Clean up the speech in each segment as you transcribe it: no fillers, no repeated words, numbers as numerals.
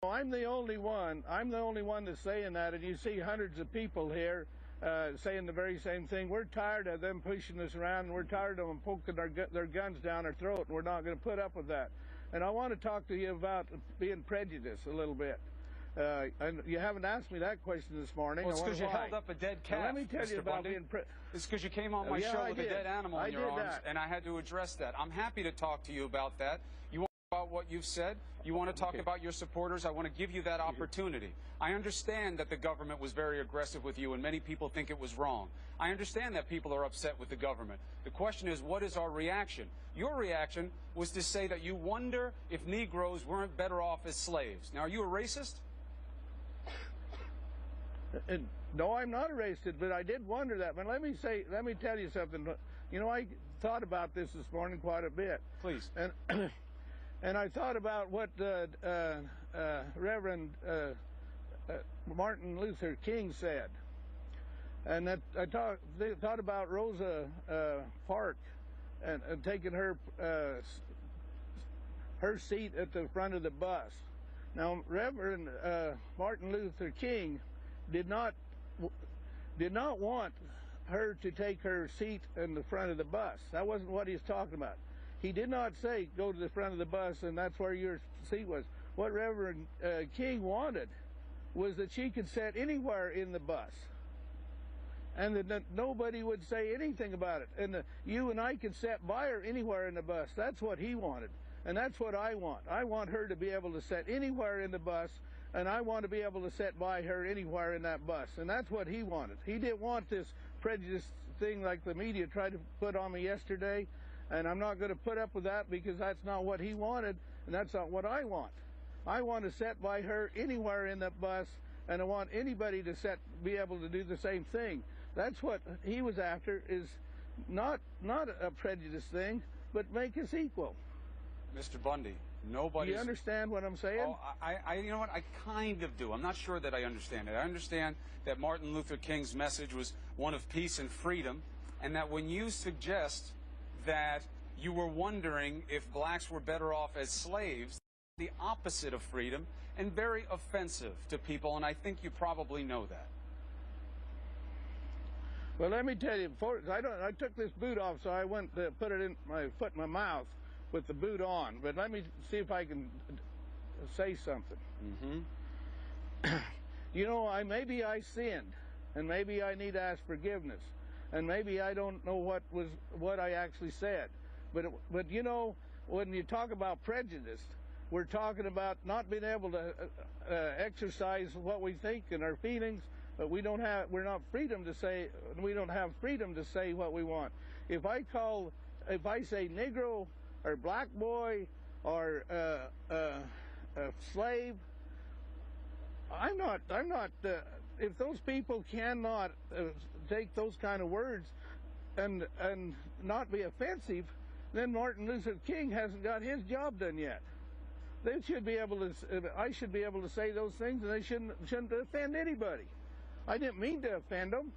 I'm the only one. I'm the only one that's saying that, and you see hundreds of people here saying the very same thing. We're tired of them pushing us around, and we're tired of them poking their guns down our throat, and we're not going to put up with that. And I want to talk to you about being prejudiced a little bit. And you haven't asked me that question this morning. Well, it's because you held up a dead calf, now, let me tell you about being It's because you came on my show with a dead animal in your arms, and I had to address that. I'm happy to talk to you about that. You want to talk about what you've said? You want to talk about your supporters? I want to give you that opportunity. I understand that the government was very aggressive with you, and many people think it was wrong. I understand that people are upset with the government. The question is, what is our reaction? Your reaction was to say that you wonder if Negroes weren't better off as slaves. Now, are you a racist? No, I'm not a racist, but I did wonder that. But let me tell you something. You know, I thought about this morning quite a bit. Please. And I thought about what Reverend Martin Luther King said. And that I thought about Rosa Parks and taking her seat at the front of the bus. Now, Reverend Martin Luther King did not want her to take her seat in the front of the bus. That wasn't what he was talking about. He did not say, go to the front of the bus and that's where your seat was. What Reverend King wanted was that she could sit anywhere in the bus, and that nobody would say anything about it. And you and I could sit by her anywhere in the bus. That's what he wanted, and that's what I want. I want her to be able to sit anywhere in the bus, and I want to be able to sit by her anywhere in that bus. And that's what he wanted. He didn't want this prejudice thing like the media tried to put on me yesterday, and I'm not going to put up with that because that's not what he wanted, and that's not what I want. I want to sit by her anywhere in that bus, and I want anybody to be able to do the same thing. That's what he was after, is not a prejudice thing, but make us equal. Mr. Bundy, nobody's... Do you understand what I'm saying? Oh, you know what? I kind of do. I'm not sure that I understand it. I understand that Martin Luther King's message was one of peace and freedom, and that when you suggest that you were wondering if blacks were better off as slaves, the opposite of freedom and very offensive to people, and I think you probably know that. Well, let me tell you, I took this boot off, so I went to put it in my foot in my mouth with the boot on. But let me see if I can say something. Mm-hmm. You know, maybe I sinned, and maybe I need to ask forgiveness, and maybe I don't know what I actually said. But you know, when you talk about prejudice, we're talking about not being able to exercise what we think and our feelings, but we don't have freedom to say what we want. If I say Negro or black boy or slave, I'm not. If those people cannot take those kind of words and not be offensive, then Martin Luther King hasn't got his job done yet. They should be able to. I should be able to say those things, and they shouldn't offend anybody. I didn't mean to offend them.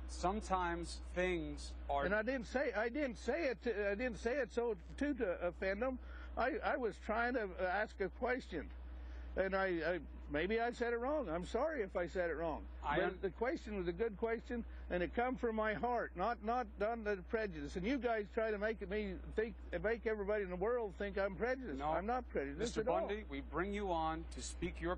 Sometimes things are. And I didn't say it so to offend them. I was trying to ask a question, and maybe I said it wrong. I'm sorry if I said it wrong. But the question was a good question, and it come from my heart, not done to prejudice. And you guys try to make everybody in the world think I'm prejudiced. No, I'm not prejudiced at all. Mr. Bundy, we bring you on to speak your